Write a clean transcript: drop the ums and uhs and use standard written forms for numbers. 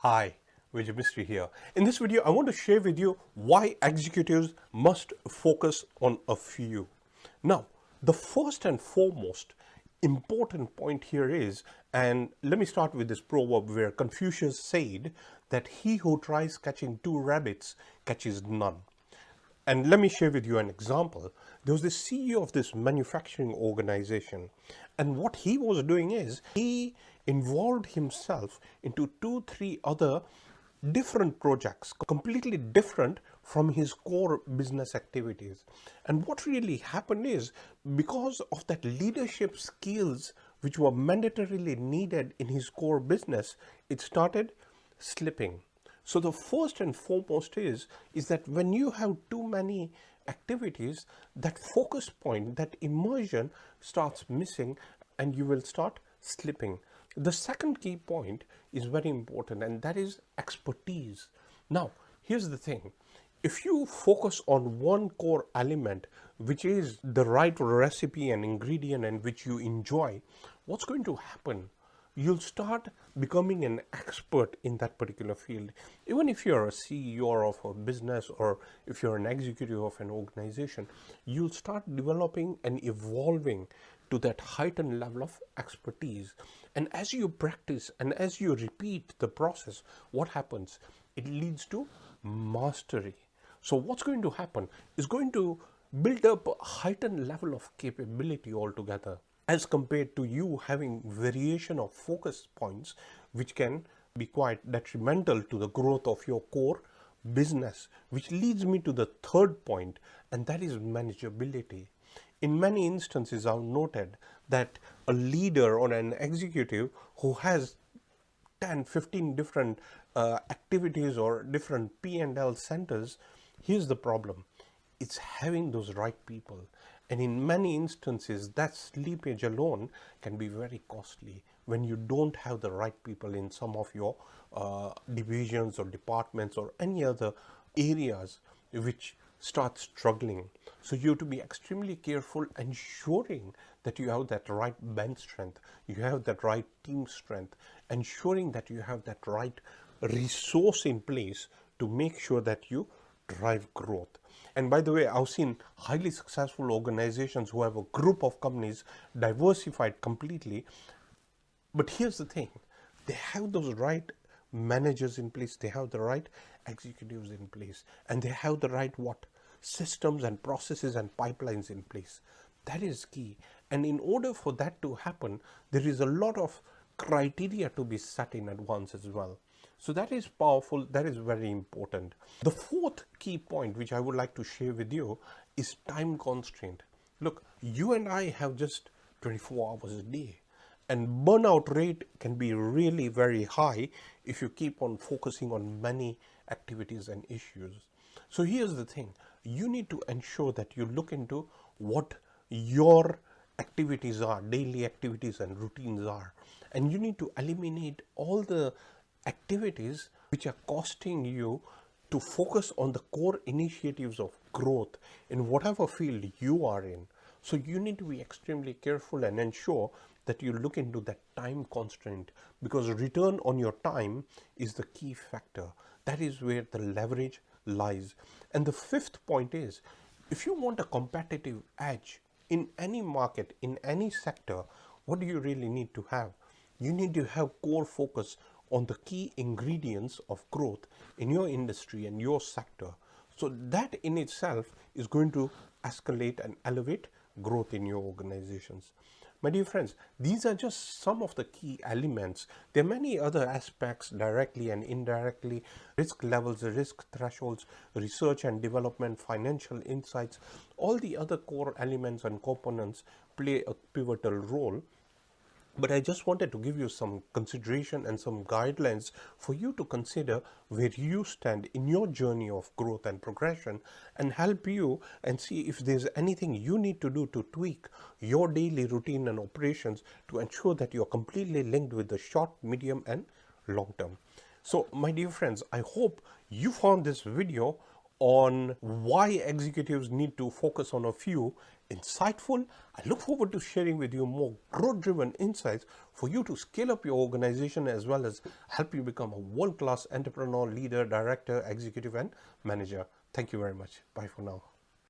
Hi, Vijay Mystery here. In this video, I want to share with you why executives must focus on a few. Now, the first and foremost important point here is, and let me start with this proverb where Confucius said that he who tries catching two rabbits catches none. And let me share with you an example. There was this CEO of this manufacturing organization, and what he was doing is he involved himself into 2, 3 other different projects, completely different from his core business activities. And what really happened is, because of that leadership skills which were mandatorily needed in his core business, it started slipping. So the first and foremost is that when you have too many activities, that focus point, that immersion starts missing and you will start slipping. The second key point is very important, and that is expertise. Now, here's the thing. If you focus on one core element, which is the right recipe and ingredient and which you enjoy, what's going to happen? You'll start becoming an expert in that particular field. Even if you're a CEO of a business or if you're an executive of an organization, you'll start developing and evolving to that heightened level of expertise. And as you practice and as you repeat the process, what happens? It leads to mastery. So what's going to happen is going to build up a heightened level of capability altogether, as compared to you having variation of focus points which can be quite detrimental to the growth of your core business. Which leads me to the third point, and that is manageability. In many instances, I've noted that a leader or an executive who has 10, 15 different activities or different P&L centers, here's the problem. It's having those right people. And in many instances, that slippage alone can be very costly when you don't have the right people in some of your divisions or departments or any other areas which start struggling. So you have to be extremely careful, ensuring that you have that right bench strength, you have that right team strength, ensuring that you have that right resource in place to make sure that you drive growth. And by the way, I've seen highly successful organizations who have a group of companies diversified completely. But here's the thing, they have those right managers in place, they have the right executives in place, and they have the right systems and processes and pipelines in place. That is key. And in order for that to happen, there is a lot of criteria to be set in advance as well. So that is powerful, that is very important. The fourth key point which I would like to share with you is time constraint. Look, you and I have just 24 hours a day, and burnout rate can be really very high if you keep on focusing on many activities and issues. So here's the thing, you need to ensure that you look into what your activities are, daily activities and routines are, and you need to eliminate all the activities which are costing you to focus on the core initiatives of growth in whatever field you are in. So you need to be extremely careful and ensure that you look into that time constraint, because return on your time is the key factor. That is where the leverage lies. And the fifth point is, if you want a competitive edge in any market, in any sector, what do you really need to have? You need to have core focus on the key ingredients of growth in your industry and your sector. So that in itself is going to escalate and elevate growth in your organizations. My dear friends, these are just some of the key elements. There are many other aspects, directly and indirectly: risk levels, risk thresholds, research and development, financial insights. All the other core elements and components play a pivotal role. But I just wanted to give you some consideration and some guidelines for you to consider where you stand in your journey of growth and progression, and help you and see if there's anything you need to do to tweak your daily routine and operations to ensure that you're completely linked with the short, medium and long term. So my dear friends, I hope you found this video on why executives need to focus on a few insightful. I look forward to sharing with you more growth-driven insights for you to scale up your organization as well as help you become a world-class entrepreneur, leader, director, executive, and manager. Thank you very much. Bye for now.